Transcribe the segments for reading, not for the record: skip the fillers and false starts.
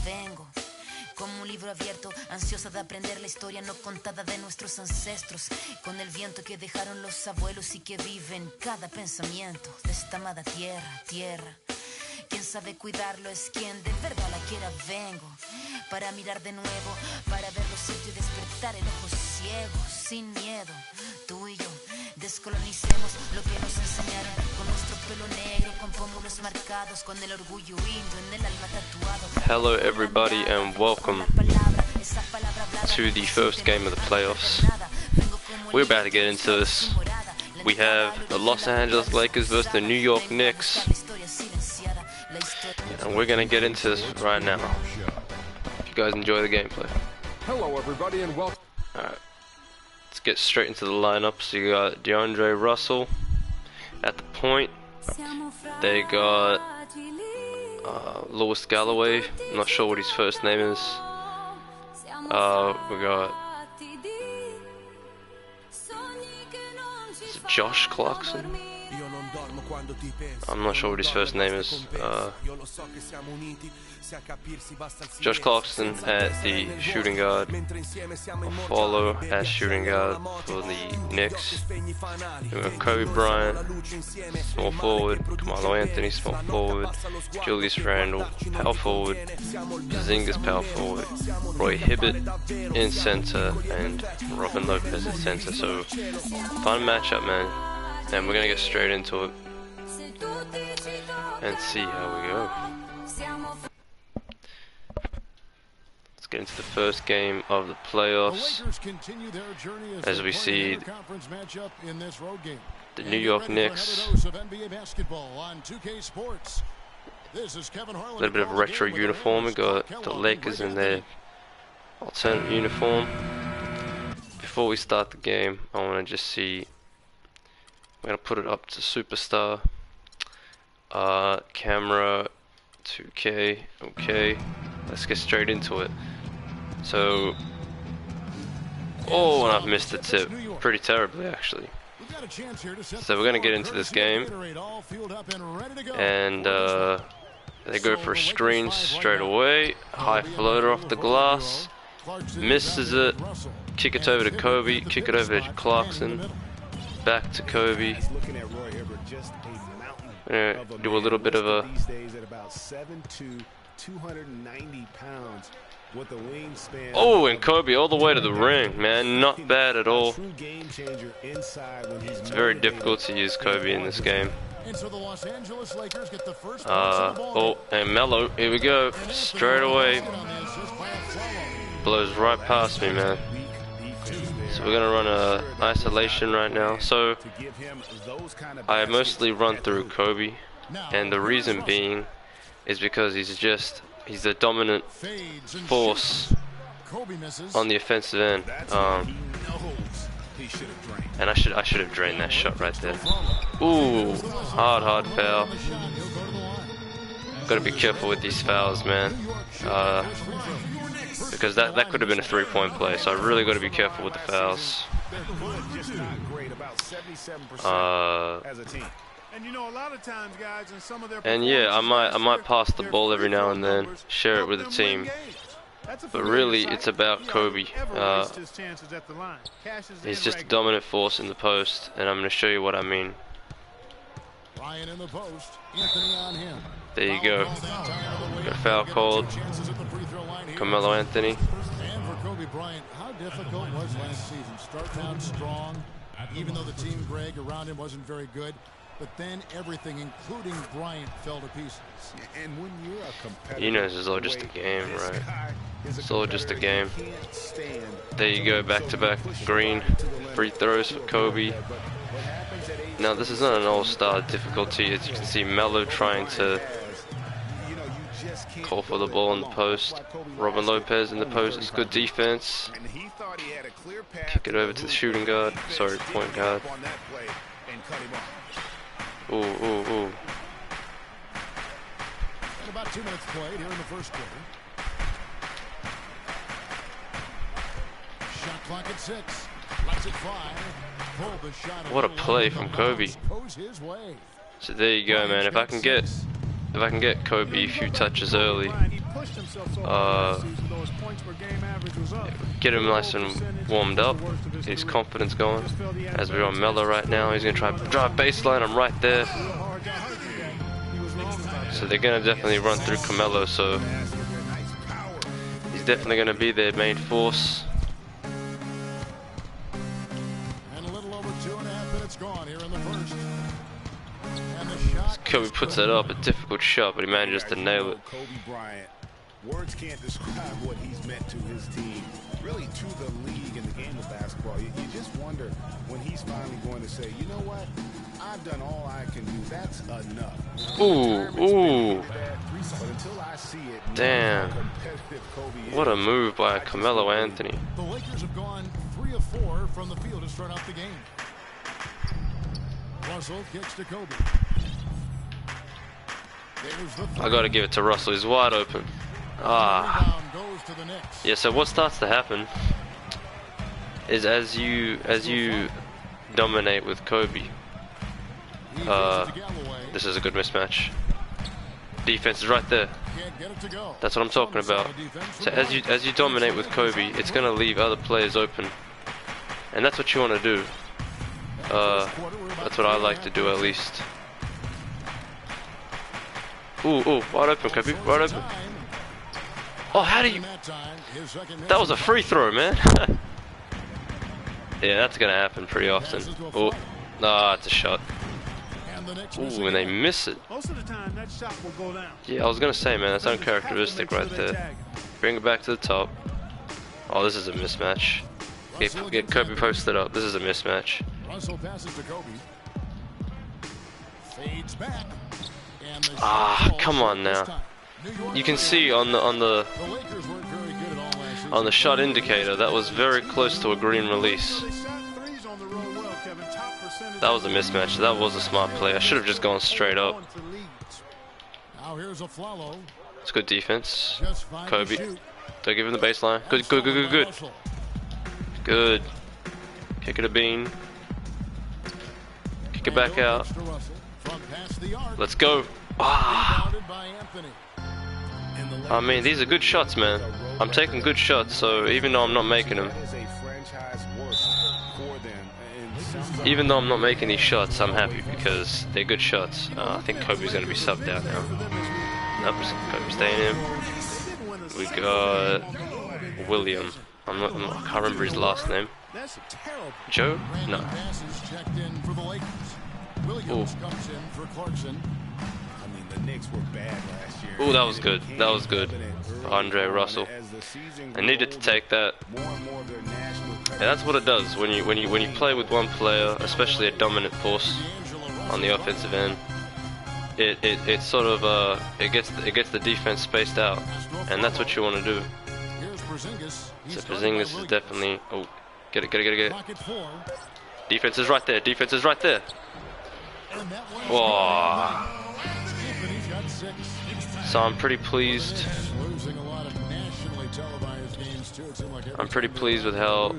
vengo. Como un libro abierto, ansiosa de aprender la historia no contada de nuestros ancestros, con el viento que dejaron los abuelos y que vive en cada pensamiento de esta amada tierra. Quien sabe cuidarlo es quien de verdad la quiera. Vengo para mirar de nuevo, para ver los sitios y despertar el ojo ciego, sin miedo. Tú y yo descolonicemos lo que nos enseñaron, con nuestro pelo negro, con pómulos marcados, con el orgullo indio en el alma tatuado. Hello everybody and welcome to the first game of the playoffs. We're about to get into this. We have the Los Angeles Lakers versus the New York Knicks. And we're gonna get into this right now. If you guys enjoy the gameplay. Hello everybody and welcome. Alright. Let's get straight into the lineup. So you got DeAndre Russell at the point. They got Lewis Galloway. I'm not sure what his first name is. We got Josh Clarkson. I'm not sure what his first name is. Josh Clarkson at the shooting guard. Follow as shooting guard for the Knicks. We got Kobe Bryant, small forward. Carmelo Anthony, small forward. Julius Randle, power forward. Zingas, power forward. Roy Hibbert in center, and Robin Lopez at center. So, fun matchup, man. And we're gonna get straight into it and see how we go. Let's get into the first game of the playoffs as we see the New York Knicks. A little bit of retro uniform. We got the Lakers in their alternate uniform. Before we start the game, I want to just see. I'm gonna put it up to superstar. Camera 2K. Okay, let's get straight into it. So, and I've missed the tip pretty terribly actually. So we're gonna get into this game, and they go for a screen straight away. High floater off the glass, misses it. Kick it over to Kobe. Kick it over to Clarkson. Back to Kobe. Do a little bit of a. Oh, and Kobe all the way to the ring, man. Not bad at all. It's very difficult to use Kobe in this game. And Melo, here we go. Straight away. Blows right past me, man. So we're gonna run a isolation right now. So I mostly run through Kobe, and the reason being is because he's the dominant force on the offensive end. And I should have drained that shot right there. Ooh, hard foul. Gotta be careful with these fouls, man. Because that could have been a three-point play, so I really got to be careful with the fouls. And yeah, I might pass the ball every now and then, share it with the team. But really, it's about Kobe. He's just a dominant force in the post, and I'm going to show you what I mean. There you go. Got a foul called. Carmelo Anthony. And for Kobe Bryant, how difficult was last season? Starting out strong, even though the team, Greg, around him wasn't very good. But then everything, including Bryant, fell to pieces. And when you're a competitor, you know this is all just a game, right? It's all just a game. There you go, back-to-back green free throws for Kobe. Now this is not an all-star difficulty. As you can see, Melo trying to call for the ball in the post. Robin Lopez in the post. It's good defense. Kick it over to the shooting guard. Sorry, point guard. Ooh. About 2 minutes played here in the first quarter. Shot clock at 6. Lights at 5. What a play from Kobe. So there you go, man. If I can get Kobe a few touches early, Get him nice and warmed up, get his confidence going. As we're on Melo right now, he's going to try to drive baseline. I'm right there. So they're going to definitely run through Carmelo, so he's definitely going to be their main force. And a little over 2.5 minutes gone here in the first. Kobe puts it up, a difficult shot, but he manages to nail it. Kobe Bryant, words can't describe what he's meant to his team, really to the league and the game of basketball. You just wonder when he's finally going to say, you know what, I've done all I can do, that's enough. Ooh. But until I see it, damn. What a move by Carmelo Anthony. The Lakers have gone 3 of 4 from the field to start out the game. Russell kicks to Kobe. I gotta give it to Russell, he's wide open. Yeah, so what starts to happen is as you dominate with Kobe, this is a good mismatch. Defense is right there. That's what I'm talking about. So as you dominate with Kobe, it's gonna leave other players open, and that's what you want to do. That's what I like to do at least. Ooh, wide open, Kobe, wide open. Oh, how do you... That was a free throw, man. Yeah, that's gonna happen pretty often. Oh, nah, it's a shot. Ooh, and they miss it. Yeah, I was gonna say, man, that's uncharacteristic right there. Bring it back to the top. Oh, this is a mismatch. Get Kobe posted up. This is a mismatch. Ah, come on now. You can see on the shot indicator that was very close to a green release. That was a mismatch. That was a smart play. I should have just gone straight up. It's good defense. Kobe. Don't give him the baseline. Good. Good. Kick it a bean. Kick it back out. Let's go. Ah. I mean, these are good shots, man. I'm taking good shots, so even though I'm not making them, even though I'm not making these shots, I'm happy because they're good shots. I think Kobe's going to be subbed out now. Nope, Kobe's staying in. We got William. I can't remember his last name. Joe? No. Ooh. Ooh, that was good. That was good for Andre Russell. I needed to take that. And that's what it does when you play with one player, especially a dominant force on the offensive end. It sort of it gets the defense spaced out, and that's what you want to do. So Porzingis is definitely get it. Defense is right there. Defense is right there. Whoa. So I'm pretty pleased. I'm pretty pleased with how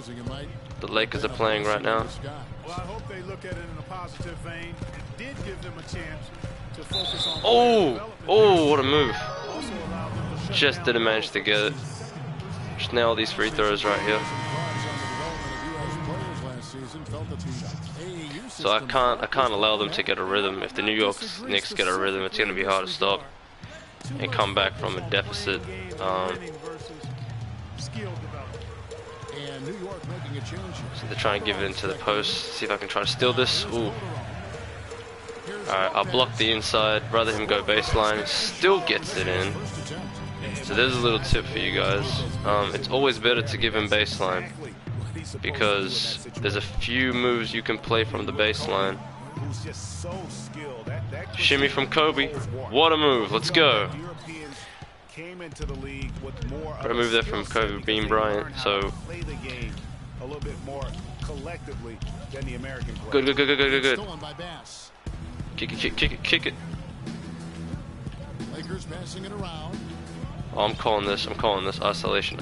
the Lakers are playing right now. Oh, what a move. Just didn't manage to get it. Just nail these free throws right here. So I can't allow them to get a rhythm. If the New York Knicks get a rhythm, it's gonna be hard to stop and come back from a deficit. So they're trying to give it into the post. See if I can try to steal this. Ooh. Alright, I'll block the inside. Rather him go baseline. Still gets it in. So there's a little tip for you guys. It's always better to give him baseline, because there's a few moves you can play from the baseline. Shimmy from Kobe. What a move. Let's go. Got a move there from Kobe Bean Bryant. So good. Kick it. Lakers passing it around. Oh, I'm calling this. Isolation.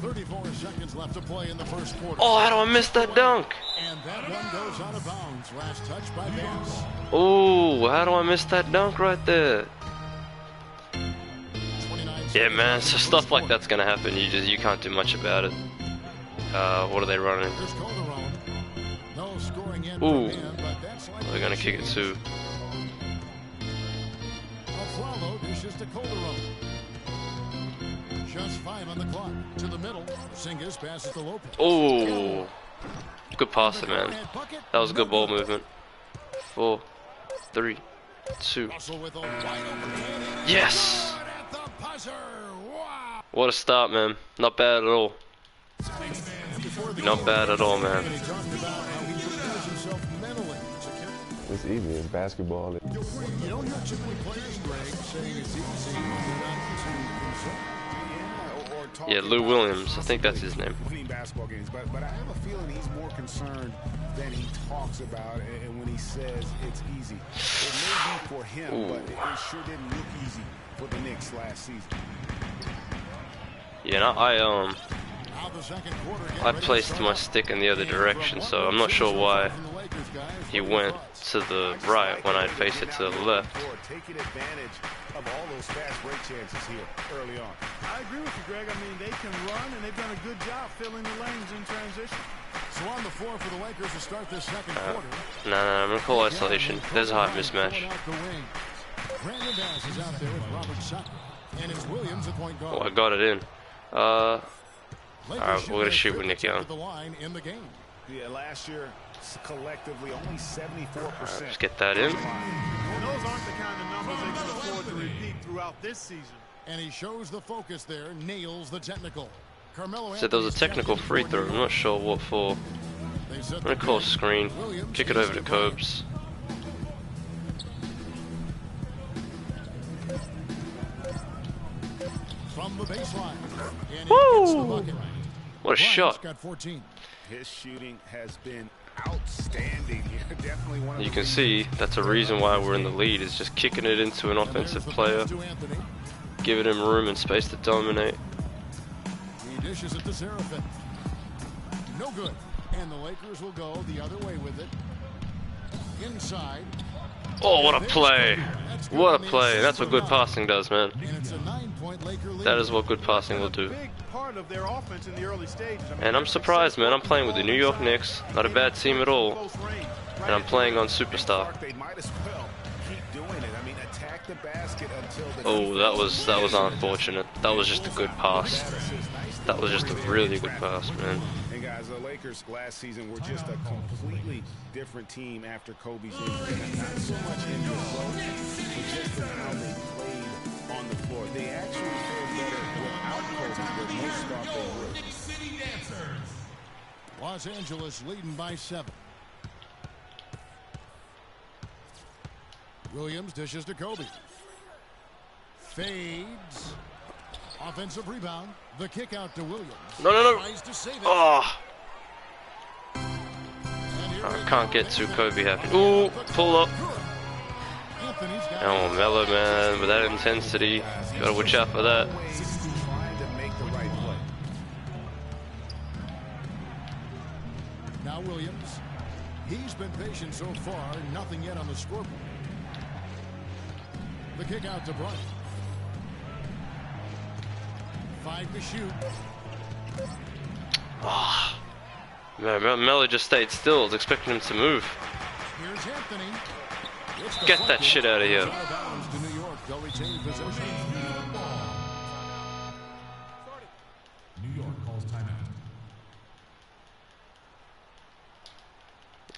34 seconds left to play in the first quarter. Oh, how do I miss that dunk? And that one goes out of bounds. Last touch by Bass. Oh, how do I miss that dunk right there? Yeah, man. So stuff like that's gonna happen. You can't do much about it. What are they running? Ooh, they're gonna kick it too. Just 5 on the clock. To the middle. Singas passes to Lopez. Oh, good passing, man. That was a good ball movement. 4, 3, 2. Yes! What a start, man. Not bad at all. Not bad at all, man. It's easy. It's basketball. You don't hear too many players, Greg, saying it's easy. Yeah, Lou Williams. I think that's his name. Basketball games, but I have a feeling he's more concerned than he talks about, and when he says it's easy, it may be for him, but it sure didn't look easy for the Knicks last season. Yeah, no, I placed my stick in the other direction, so I'm not sure why he went to the right when I'd face it to the left. Taking advantage of all those fast break chances here early on. I agree with you, Greg. I mean, they can run, and they've done a good job filling the lanes in transition. So on the floor for the Lakers to start this second quarter. No, I'm gonna call isolation. There's a high mismatch. Brandon Bass is out there with Robert Sutton, and it's Williams at point guard. Oh, I got it in. Alright, we're gonna shoot with Nick Young. Yeah, last year collectively only 74%. Let's get that in. And those aren't the kind of numbers they can afford to repeat throughout this season. And he shows the focus there, nails the technical. Said there was a technical free throw. I'm not sure what for. I'm gonna call a screen. Kick it over to Cobes. From the baseline. Woo! What a shot. His shooting has been outstanding. Definitely one of you can see that's a reason why we're in the lead, is just kicking it into an offensive player, giving him room and space to dominate. He dishes it to Seraphin. No good. And the Lakers will go the other way with it. Inside. Oh, what a play. What a play. That's what good passing does, man. That is what good passing will do. And I'm surprised, man. I'm playing with the New York Knicks. Not a bad team at all. And I'm playing on Superstar. Oh, that was unfortunate. That was just a good pass. That was just a really good pass, man. And guys, the Lakers last season were just a completely different team after Kobe's injury. Not so much in the approach, but just in how they played on the floor. They actually played better without Kobe than most thought they would. Los Angeles leading by 7. Williams dishes to Kobe. Fades. Offensive rebound. The kick out to Williams. No. Oh. I can't get too Kobe happy. Ooh, pull up. Oh, Melo, man, with that intensity. Gotta watch out for that. Now Williams. He's been patient so far. Nothing yet on the scoreboard. The kick out to Bryant. 5 to shoot. Oh. Man, Melo just stayed still. I was expecting him to move. Here's Anthony. Get that shit out of here. New York calls timeout.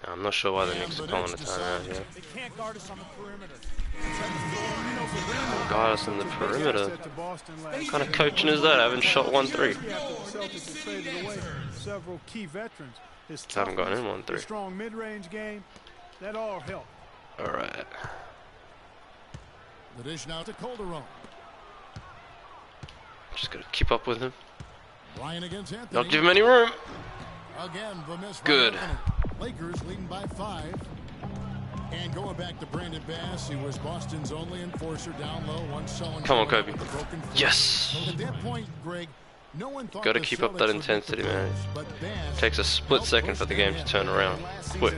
I'm not sure why the Knicks are calling a timeout here. They can't guard us on the perimeter. Guard us on the perimeter. What kind of coaching is that? I haven't shot 1 3. Several key veterans. Haven't gotten in 1 3. Strong mid-range game. That all helped. All right. The dish now to Calderon. Just gotta keep up with him. Ryan against Anthony. Not give him any room. Again, the miss. Good. Lakers leading by 5. And going back to Brandon Bass, he was Boston's only enforcer down low. Come on, Kobe. Yes. At that point, Greg, no one thought gotta keep up that intensity, man. Takes a split second for the game to turn around. Quick.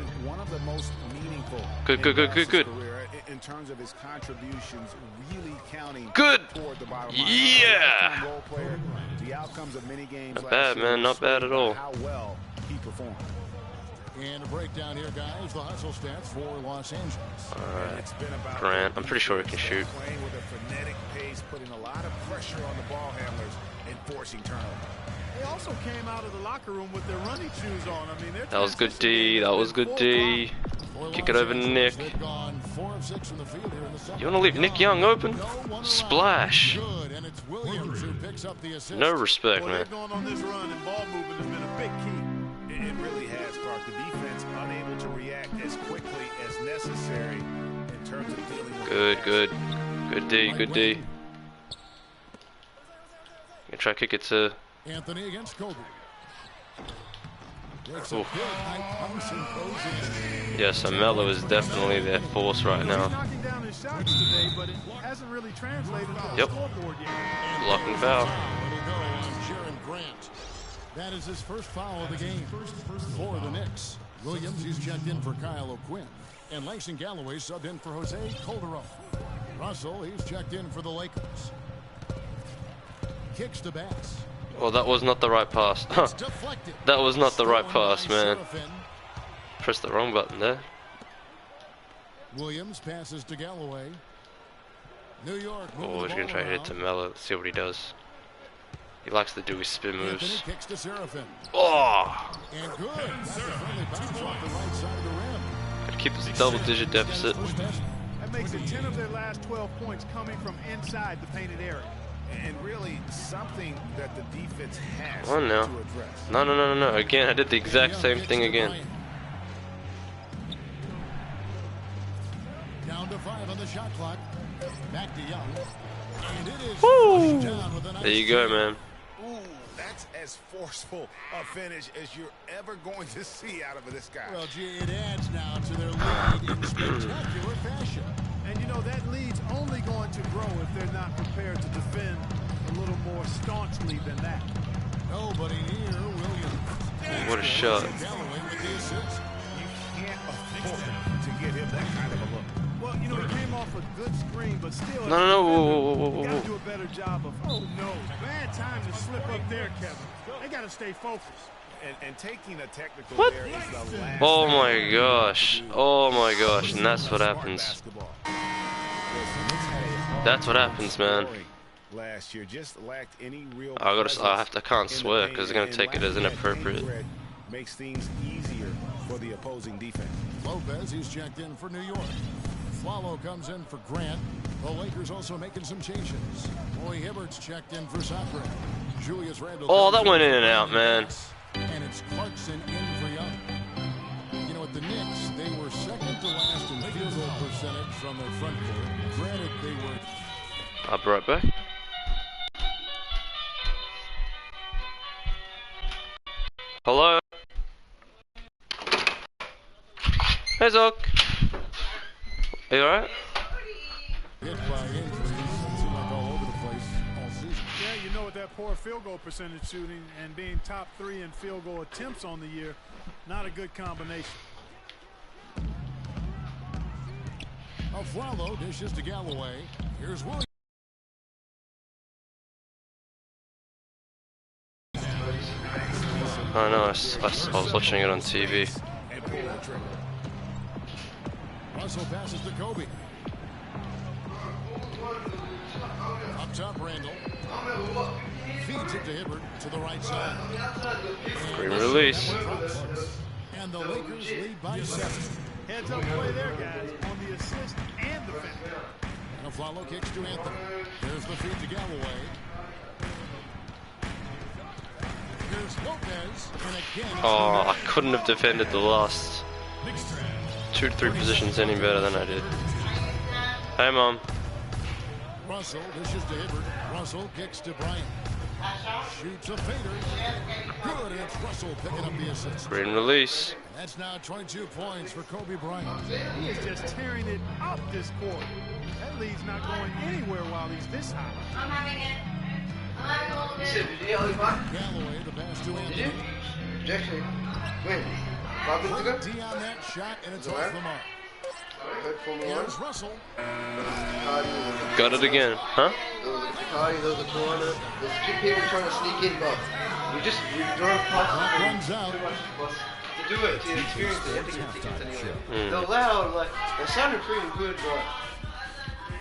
Good. terms of his contributions really counting Good. toward the bottom line. Yeah. Role player, the outcomes of many games Not last bad, year man. Not bad at all. how well he performed. And a breakdown here, guys. The hustle stats for Los Angeles. It's been about Grant, I'm pretty sure he can shoot. playing with a frenetic pace, putting a lot of pressure on the ball handlers and forcing turnovers. They also came out of the locker room with their running shoes on. I mean, That was good D. That was good D. Kick it over to Nick. They've gone 4 of 6 from the field here in the second. You want to leave Nick Young open? No one around. Splash. Good, and it's Williams who picks up the assist. No respect, Boy, man. they've gone on this run, and ball movement has been a big key. It really has, Clark. The defense unable to react as quickly as necessary in terms of dealing with Good D. Good D. Gonna try to kick it to. Anthony against Kobe. Oof. Yeah, so Melo is definitely their force right He's now. knocking down his shots today, but it hasn't really translated to the Yep. scoreboard yet. Blocking foul. It'll go on Jaron Grant. That is his first foul of the game for the Knicks. Williams, he's checked in for Kyle O'Quinn. And Langston Galloway subbed in for Jose Calderon. Russell, he's checked in for the Lakers. Kicks to Bass. Well, that was not the right pass. It's deflected. That was not the right Stolen pass, by man. Serafin. Pressed the wrong button there. Williams passes to Galloway. New York. Oh, he's gonna try to hit it to Melo. Let's see what he does. He likes to do his spin Anthony moves. kicks to Serafin. Oh! And good. That's a friendly bounce off the right side of the rim. Gotta keep this double-digit deficit. That makes it 10 of their last 12 points coming from inside the painted area. and really something that the defense has Oh no. to address. No. Again, I did the exact same thing again. Down to 5 on the shot clock. Back to Young. And it is Woo! down with a nice There you go, man. Ooh, that's as forceful a finish as you're ever going to see out of this guy. Well, gee, it adds now to their lead in spectacular fashion. And you know, that lead's only going to grow if they're not prepared to defend a little more staunchly than that. Nobody near Williams. What a shot. Galloway with the assist. You can't afford to give him that kind of a look. Well, you know, he came off a good screen, but still, No. you got to do a better job of, oh no, bad time to slip up there, Kevin. They got to stay focused. And taking a technical What? there is the last Oh thing my you gosh. want to do. Oh my gosh. And that's what Smart happens. basketball. Listen, it's had a hard That's what time happens, man. scoring last year, just lacked any real I can't presence swear in the because they're paint, gonna take it and as lacking that inappropriate. game grit makes things easier for the opposing defense. Lopez, he's checked in for New York. Swallow comes in for Grant. The Lakers also making some changes. Roy Hibbert's checked in for Sacre. Julius Randle. Oh, that went in and out, man. And it's Clarkson in for Young. You know, at the Knicks, they were second to last in field goal percentage from their front court. Granted, they were... I'll be right back. Hello? Hey, Zoc. Are you alright? hit by injuries. It seemed like all over the place all season. Yeah, you know, with that poor field goal percentage shooting and being top 3 in field goal attempts on the year, not a good combination. Aflalo dishes to Galloway. Here's Williams. Oh no, I was watching it on TV. And pull the trigger. Russell passes to Kobe. Up top, Randall. Feeds it to Hibbert to the right side. Screen release. And the Lakers lead by 7. Heads up play there, guys, on the assist and the finish. And Aflalo kicks to Anthony. There's the feed to Galloway. Here's Lopez. And again. Oh, I couldn't have defended the last 2 to 3 positions any better than I did. Hey, Mom. Russell dishes to Hibbert. Russell kicks to Bryant. Shoots a fader. Good, and it's Russell picking up the assist. Screen release. That's now 22 points for Kobe Bryant. He is just tearing it up this quarter. That lead's not going anywhere while he's this high. I'm having it. I'm having a little bit. Galloway, the pass to Anthony. Objection. When? Great D on that shot, and it's off the mark. Here's Russell. Got it again, huh? Those are corner. There's 2 people trying to sneak in, but we drove past Runs out. to do it, to experience it, you have to get tickets anyway. The LAL, like, it sounded pretty good, but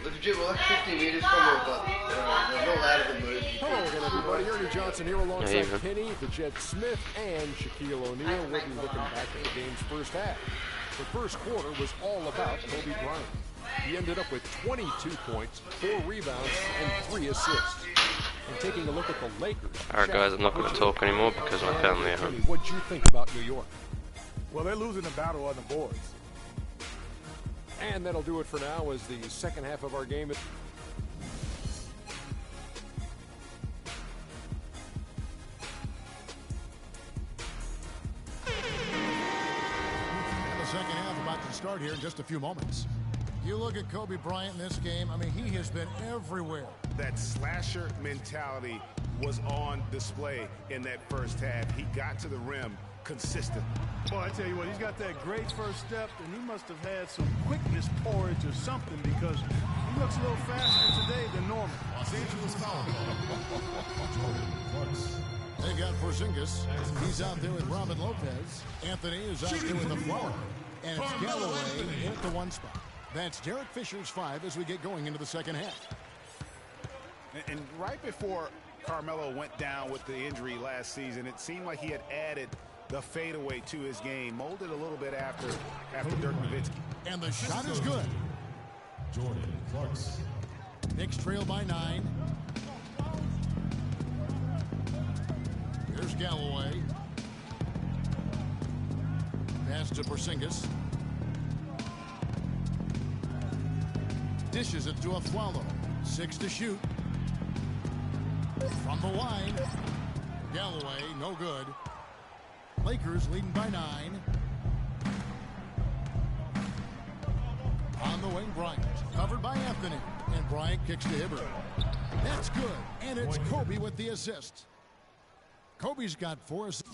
legit, we're like 50 meters from it, but there's no ladder to move. Hello again, everybody. Ernie Johnson here alongside Kenny, Jed Smith, and Shaquille O'Neal. We'll be looking back at the game's first half. The first quarter was all about Kobe Bryant. He ended up with 22 points, 4 rebounds, and 3 assists. And taking a look at the Lakers. Alright guys, I'm not going to talk anymore because my family are home. What'd you think about New York? Well, they're losing the battle on the boards. And that'll do it for now as the second half of our game. The second half about to start here in just a few moments. You look at Kobe Bryant in this game, I mean, he has been everywhere. That slasher mentality was on display in that first half. He got to the rim consistent. Boy, I tell you what, he's got that great first step, and he must have had some quickness porridge or something because he looks a little faster today than normal. Los Angeles foul. They got Porzingis. He's out there with Robin Lopez. Anthony is out there with the Flower. And it's Galloway in at the 1 spot. That's Derek Fisher's 5 as we get going into the second half. And right before Carmelo went down with the injury last season, it seemed like he had added the fadeaway to his game, molded a little bit after Dirk Nowitzki. And the shot is good. Jordan Clarkson. Knicks trail by 9. Here's Galloway. Pass to Porzingis. Dishes it to Aflalo. 6 to shoot. From the line. Galloway, no good. Lakers leading by 9. On the wing, Bryant. Covered by Anthony. And Bryant kicks to Hibbert. That's good. And it's Kobe with the assist. Kobe's got 4 assists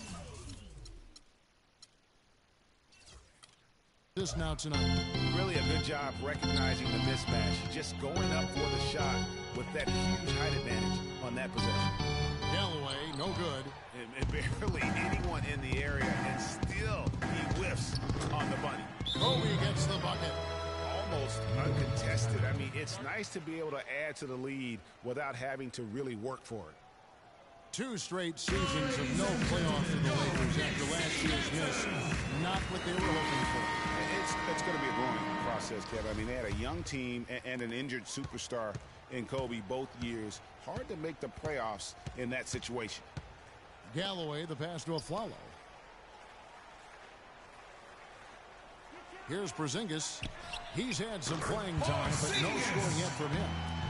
now tonight. Really a good job recognizing the mismatch. Just going up for the shot with that huge height advantage on that possession. Galloway, no good. And barely anyone in the area, and still he whiffs on the bunny. Kobe gets the bucket. Almost uncontested. I mean, it's nice to be able to add to the lead without having to really work for it. 2 straight seasons of no playoffs for the Lakers after last year's miss. Not what they were hoping for. It's going to be a growing process, Kevin. I mean, they had a young team and an injured superstar in Kobe both years. Hard to make the playoffs in that situation. Galloway, the pass to Aflalo. Here's Porzingis. He's had some playing time, but no scoring yet from him.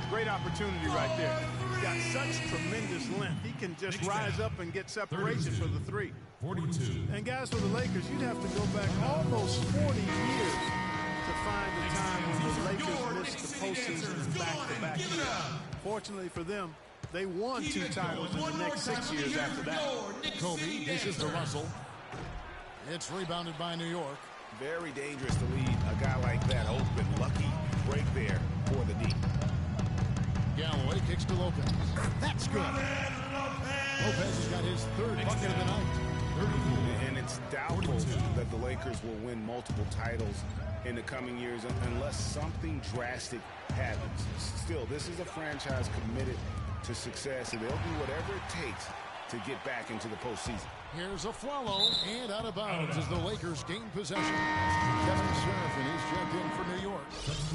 Great opportunity right there. He's got such tremendous length. He can just rise up and get separation for the 3. 42. And guys, for the Lakers, you'd have to go back almost 40 years to find the time when the Lakers missed the postseason back-to-back years. Fortunately for them, they won 2 titles in the next 6 years after that. Kobe dishes to Russell. It's rebounded by New York. Very dangerous to lead a guy like that open. Lucky break there for the D. Galloway kicks to Lopez. That's good. Lopez has got his 3rd bucket of the night. 34. And it's doubtful that the Lakers will win multiple titles in the coming years unless something drastic happens. Still, this is a franchise committed to success, and they'll do whatever it takes to get back into the postseason. Here's Aflalo, and out of bounds as the Lakers gain possession. Kevin Sheriff, and he's checked in for New York.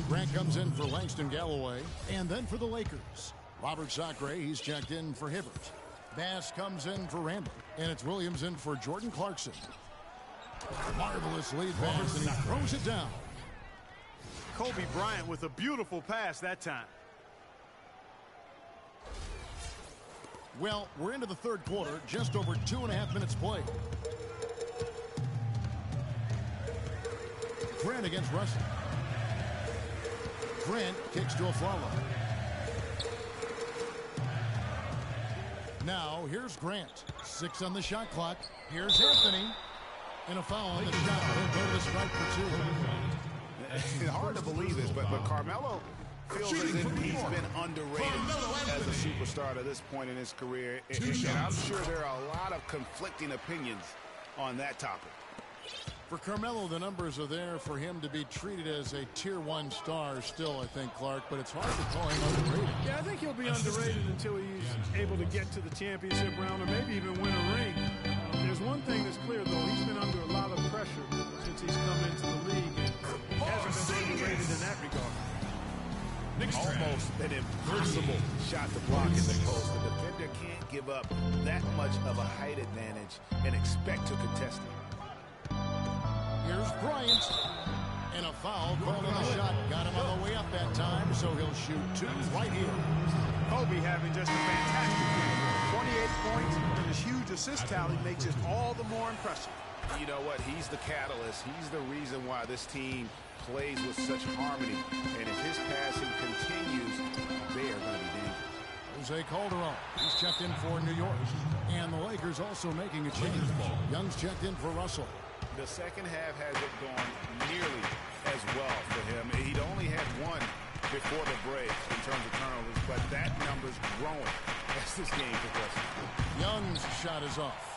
Grant comes in for Langston Galloway, and then for the Lakers. Robert Sacre, he's checked in for Hibbert. Bass comes in for Randall, and it's Williams in for Jordan Clarkson. Marvelous lead pass, and he throws it down. Kobe Bryant with a beautiful pass that time. Well, we're into the 3rd quarter, just over 2.5 minutes played. Grant against Russell. Grant kicks to Aflalo. Now, here's Grant. 6 on the shot clock. Here's Anthony. And a foul on the shot. He'll go to the strike for 2. It's hard to believe this, but Carmelo feels as if he's been underrated as a superstar to this point in his career. And I'm sure there are a lot of conflicting opinions on that topic. For Carmelo, the numbers are there for him to be treated as a Tier 1 star still, I think, Clark, but it's hard to call him underrated. Yeah, I think he'll be underrated until he's able to get to the championship round or maybe even win a ring. There's one thing that's clear, though. He's been under a lot of pressure since he's come into the league and hasn't been underrated in that regard. Almost an impossible shot to block in the post. The defender can't give up that much of a height advantage and expect to contest it. Here's Bryant. And a foul called on the shot. Got him on the way up that time, so he'll shoot 2 right here. Kobe having just a fantastic game. 28 points and his huge assist tally makes it all the more impressive. You know what? He's the catalyst. He's the reason why this team plays with such harmony. And if his passing continues, they are going to be dangerous. Jose Calderon, he's checked in for New York. And the Lakers also making a change. Young's checked in for Russell. The second half hasn't gone nearly as well for him. He'd only had 1 before the break in terms of turnovers, but that number's growing as this game progresses. Young's shot is off.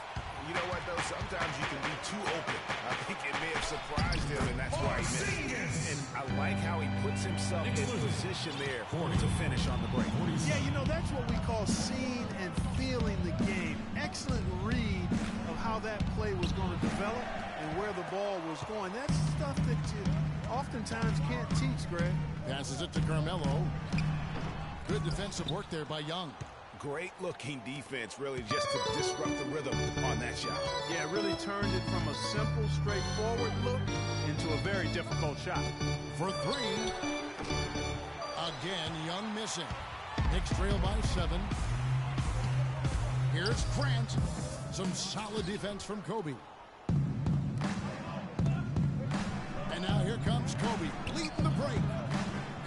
You know what, though? Sometimes you can be too open. I think it may have surprised him, and that's why he missed. And I like how he puts himself in position there to finish on the break. Yeah, you know, that's what we call seeing and feeling the game. Excellent read of how that play was going to develop and where the ball was going. That's stuff that you oftentimes can't teach, Greg. Passes it to Carmelo. Good defensive work there by Young. Great-looking defense, really, just to disrupt the rhythm on that shot. Yeah, really turned it from a simple, straightforward look into a very difficult shot. For 3. Again, Young missing. Knicks trail by 7. Here's Grant. Some solid defense from Kobe. And now here comes Kobe, leading the break.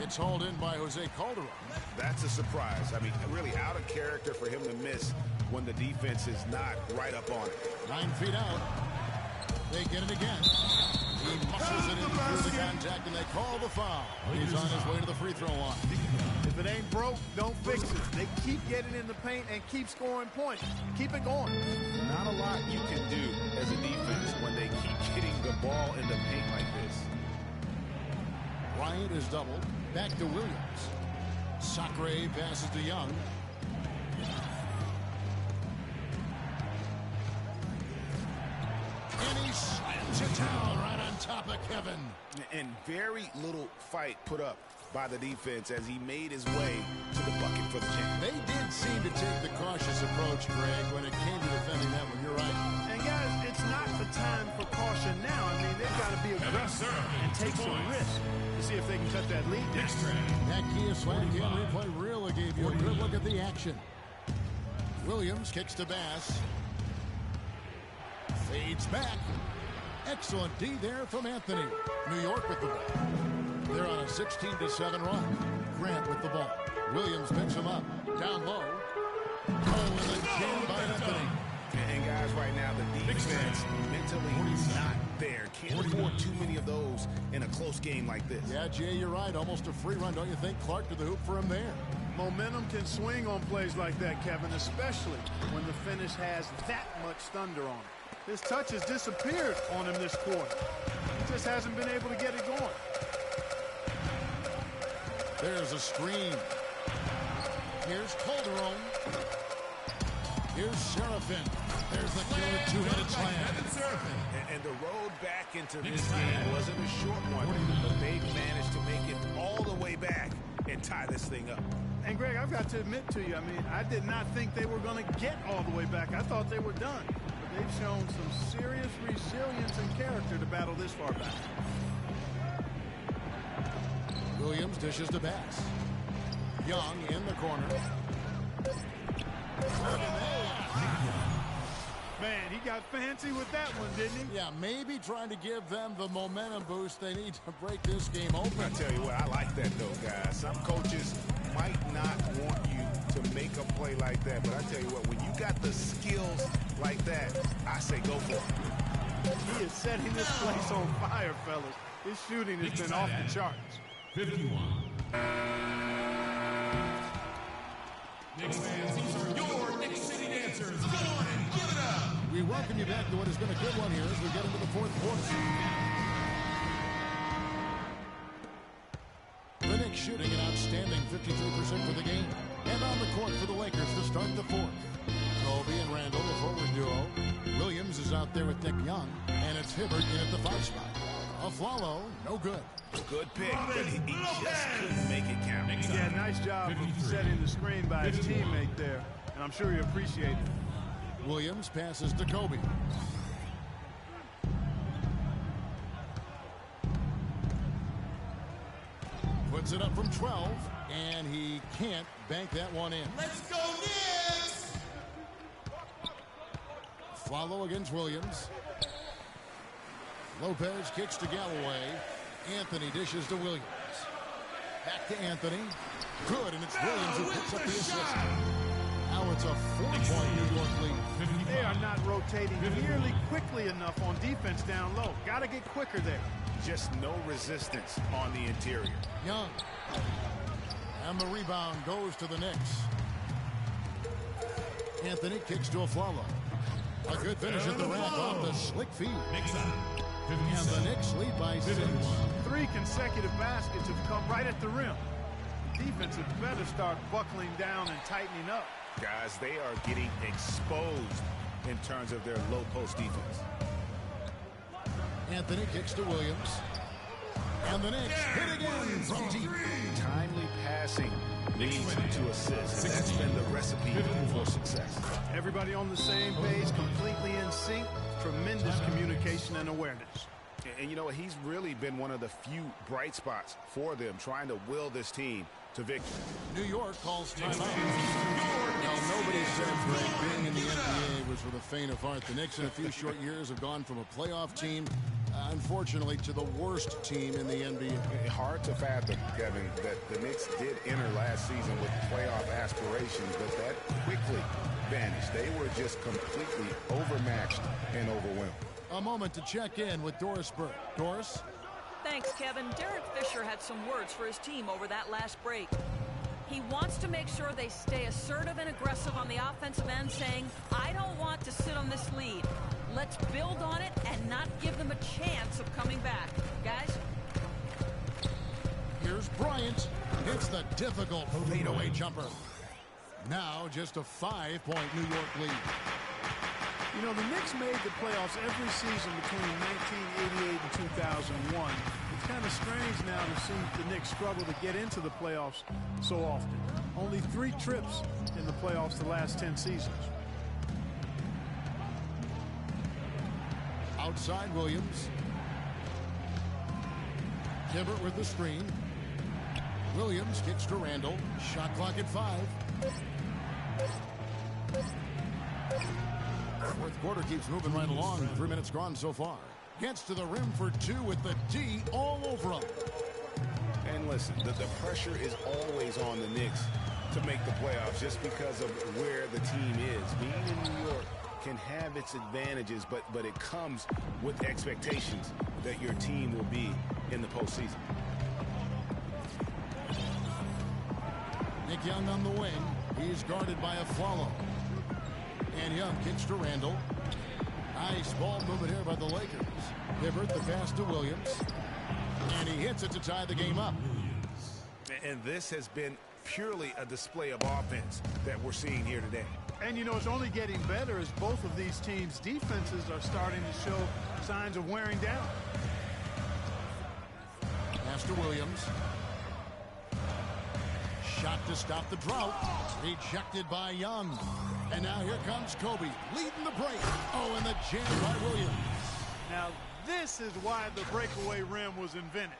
It's hauled in by Jose Calderon. That's a surprise. I mean, really out of character for him to miss when the defense is not right up on it. 9 feet out. They get it again. He muscles it in through the contact, and they call the foul. He's on his way to the free throw line. If it ain't broke, don't fix it. They keep getting in the paint and keep scoring points. Keep it going. Not a lot you can do as a defense when they keep getting the ball in the paint like this. Bryant is doubled. Back to Williams. Sacre passes to Young. And he slams it down right on top of Kevin. And very little fight put up by the defense as he made his way to the bucket for the champ. They did seem to take the cautious approach, Greg, when it came to defending that one. You're right. And guys, it's not the time for caution now. I mean, they've got to be aggressive and take some risk to see if they can cut that lead down. That Kia Slam Cam replay really gave you a good look at the action. Williams kicks to Bass. Fades back. Excellent D there from Anthony. New York with the ball. They're on a 16-7 run. Grant with the ball. Williams picks him up. Down low. Oh, and the jam by Anthony. And guys, right now, the defense mentally is not there. Can't afford too many of those in a close game like this. Yeah, Jay, you're right. Almost a free run, don't you think? Clark to the hoop for him there. Momentum can swing on plays like that, Kevin, especially when the finish has that much thunder on it. His touch has disappeared on him this quarter. He just hasn't been able to get it going. There's a screen. Here's Calderon. Here's Seraphin. There's the killer two-headed slam. And the road back into this game wasn't a short one, but they managed to make it all the way back and tie this thing up. And Greg, I've got to admit to you, I mean, I did not think they were going to get all the way back. I thought they were done. But they've shown some serious resilience and character to battle this far back. Williams dishes to Bass. Young in the corner. Man, he got fancy with that one, didn't he? Yeah, maybe trying to give them the momentum boost they need to break this game open. I tell you what, I like that though, guys. Some coaches might not want you to make a play like that, but I tell you what, when you got the skills like that, I say go for it. He is setting this place on fire, fellas. His shooting has been off the charts. 51. Knicks fans, these are your Knicks City Dancers. Come on and give it up. We welcome you back to what has been a good one here as we get into the fourth quarter. The Knicks shooting an outstanding 53% for the game. And on the court for the Lakers to start the fourth. Kobe and Randall, the forward duo. Williams is out there with Nick Young. And it's Hibbert in at the 5 spot. Aflalo, no good. Good pick, but he just couldn't make it count. Yeah, nice job of setting the screen by his teammate there. And I'm sure he appreciated it. Williams passes to Kobe. Puts it up from 12, and he can't bank that one in. Let's go, Knicks! Follow against Williams. Lopez kicks to Galloway. Anthony dishes to Williams. Back to Anthony. Good, and it's Williams who picks up the assist. Now it's a 4-point New York lead. They are not rotating nearly quickly enough on defense down low. Got to get quicker there. Just no resistance on the interior. Young. And the rebound goes to the Knicks. Anthony kicks to Aflalo. A good finish at the rack off the slick feed. And the Knicks lead by 6. 3 consecutive baskets have come right at the rim. The defense had better start buckling down and tightening up. Guys, they are getting exposed in terms of their low post defense. Anthony kicks to Williams. And the Knicks hit again from deep. Timely passing leads to assists. That's been the recipe for success. Everybody on the same page, completely in sync. Tremendous communication and awareness. And you know, he's really been one of the few bright spots for them, trying to will this team to victory. New York calls timeout. Now, nobody said, Greg, being in the NBA was for the faint of heart. The Knicks in a few short years have gone from a playoff team, unfortunately, to the worst team in the NBA. Hard to fathom, Kevin, that the Knicks did enter last season with playoff aspirations, but that quickly vanished. They were just completely overmatched and overwhelmed. A moment to check in with Doris Burke. Doris? Thanks, Kevin. Derek Fisher had some words for his team over that last break. He wants to make sure they stay assertive and aggressive on the offensive end, saying, I don't want to sit on this lead. Let's build on it and not give them a chance of coming back. Guys? Here's Bryant. Hits the difficult fadeaway jumper. Now just a 5-point New York lead. You know, the Knicks made the playoffs every season between 1988 and 2001. It's kind of strange now to see the Knicks struggle to get into the playoffs so often. Only 3 trips in the playoffs the last 10 seasons. Outside Williams. Hibbert with the screen. Williams kicks to Randall. Shot clock at 5. Fourth quarter keeps moving right along. 3 minutes gone so far. Gets to the rim for 2 with the D all over him. And listen, the pressure is always on the Knicks to make the playoffs just because of where the team is. Being in New York can have its advantages, but it comes with expectations that your team will be in the postseason. Nick Young on the wing. He's guarded by Aflalo. And Young kicks to Randall. Nice ball movement here by the Lakers. Hibbert the pass to Williams. And he hits it to tie the game up. And this has been purely a display of offense that we're seeing here today. And you know, it's only getting better as both of these teams' defenses are starting to show signs of wearing down. Pass to Williams. Shot to stop the drought. Rejected by Young. And now here comes Kobe leading the break. Oh, and the jam by Williams. Now, this is why the breakaway rim was invented.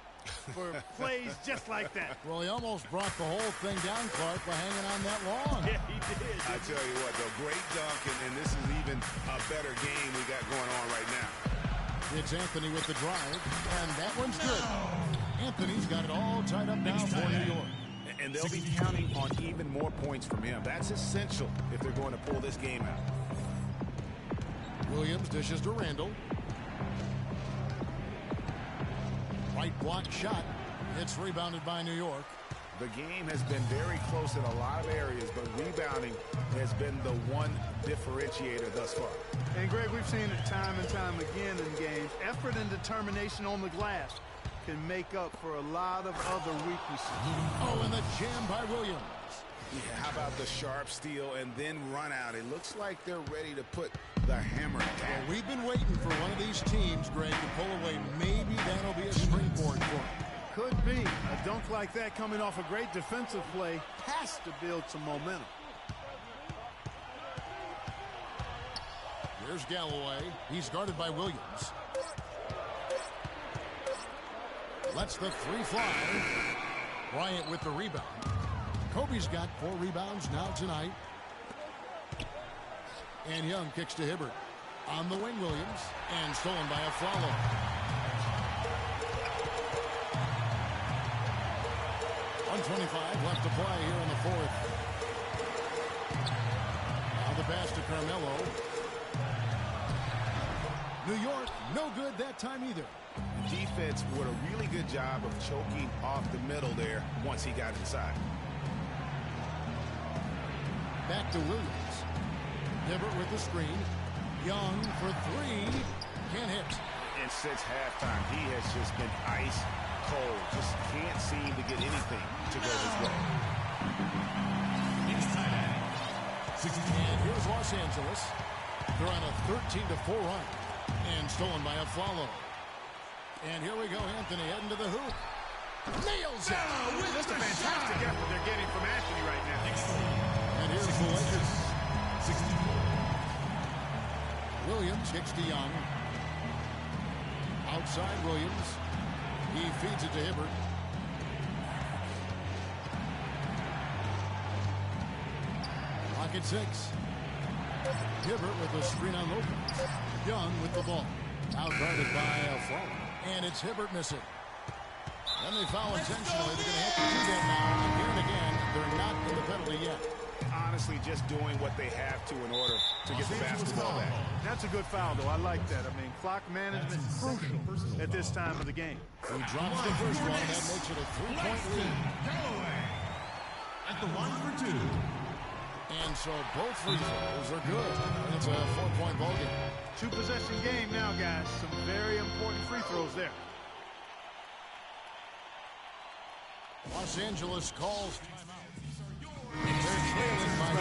For plays just like that. Well, he almost brought the whole thing down, Clark, by hanging on that long. Yeah, he did. I tell you what, though, great dunk, and this is even a better game we got going on right now. It's Anthony with the drive, and that one's good. Anthony's got it all tied up now for New York. And they'll be counting on even more points from him. That's essential if they're going to pull this game out. Williams dishes to Randall. Right block shot. It's rebounded by New York. The game has been very close in a lot of areas, but rebounding has been the one differentiator thus far. And, Greg, we've seen it time and time again in games. Effort and determination on the glass can make up for a lot of other weaknesses. Oh, and the jam by Williams. Yeah, how about the sharp steal and then run out? It looks like they're ready to put the hammer down. Well, we've been waiting for one of these teams, Greg, to pull away. Maybe that'll be a springboard for them. Could be. A dunk like that coming off a great defensive play has to build some momentum. Here's Galloway. He's guarded by Williams. Lets the three fly. Bryant with the rebound. Kobe's got 4 rebounds now tonight. And Young kicks to Hibbert. On the wing, Williams. And stolen by a follow. .125 left to play here in the fourth. Now the pass to Carmelo. New York, no good that time either. Defense did a really good job of choking off the middle there once he got inside. Back to Williams. Hibbert with the screen. Young for 3. Can't hit. And since halftime, he has just been ice cold. Just can't seem to get anything to go his way. And here's Los Angeles. They're on a 13-4 run. And stolen by a follow. And here we go, Anthony heading to the hoop. Nails it! Just a fantastic effort they're getting from Anthony right now. And here's the Lakers. Williams kicks to Young. Outside Williams. He feeds it to Hibbert. Pocket 6. Hibbert with the screen on Lopez. Young with the ball. Out guarded by a foul. And it's Hibbert missing. And they foul intentionally. They're going to have to do that now. Again and again, they're not in the penalty yet. Honestly, just doing what they have to in order to get the basketball back. That's a good foul, though. I like that. I mean, clock management crucial at this time of the game. He drops the first one. That makes it a 3-point lead. At the line for 2. And so both free throws are good. And it's a 4-point ball game. 2-possession game now, guys. Some very important free throws there. Los Angeles calls timeout. They're trailing by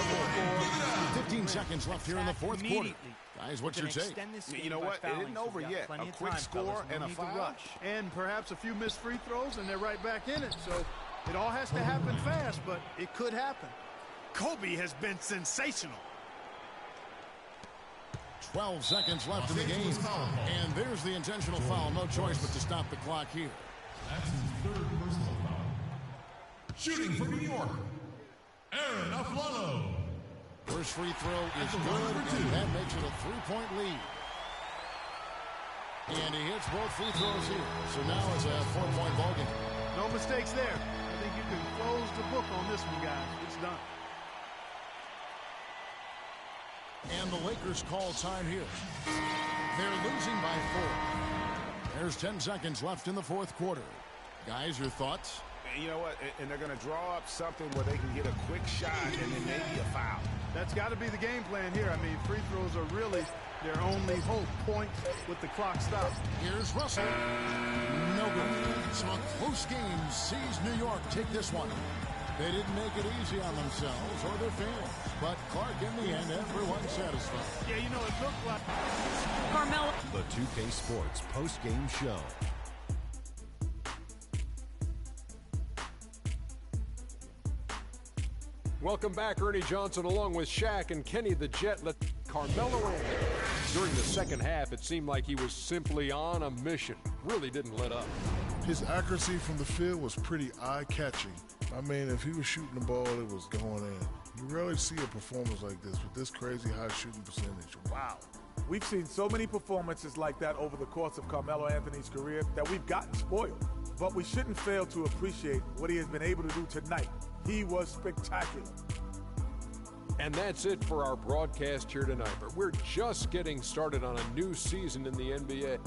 4. 15 seconds left here in the fourth quarter. Guys, what's your take? You know what? It isn't over yet. A quick score and a foul. And perhaps a few missed free throws, and they're right back in it. So it all has to happen fast, but it could happen. Kobe has been sensational. 12 seconds left in the game. And there's the intentional foul. No choice but to stop the clock here. That's his 3rd personal foul. Shooting for New York, Aaron Aflalo. First free throw is good, and that makes it a 3-point lead. And he hits both free throws here. So now it's a 4-point ball game. No mistakes there. I think you can close the book on this one, guys. It's done. And the Lakers call time here. They're losing by 4. There's 10 seconds left in the fourth quarter. Guys, your thoughts? You know what? And they're going to draw up something where they can get a quick shot and then maybe a foul. That's got to be the game plan here. I mean, free throws are really their only hope. Points with the clock stopped. Here's Russell. No good. So a close game sees New York take this one. They didn't make it easy on themselves or their fans. But Clark, in the end, everyone's satisfied. Yeah, you know, it looked like Carmelo. The 2K Sports post-game show. Welcome back, Ernie Johnson, along with Shaq and Kenny the Jet. Let Carmelo in. During the second half, it seemed like he was simply on a mission. Really didn't let up. His accuracy from the field was pretty eye-catching. I mean, if he was shooting the ball, it was going in. You rarely see a performance like this with this crazy high shooting percentage. Wow. We've seen so many performances like that over the course of Carmelo Anthony's career that we've gotten spoiled. But we shouldn't fail to appreciate what he has been able to do tonight. He was spectacular. And that's it for our broadcast here tonight. But we're just getting started on a new season in the NBA.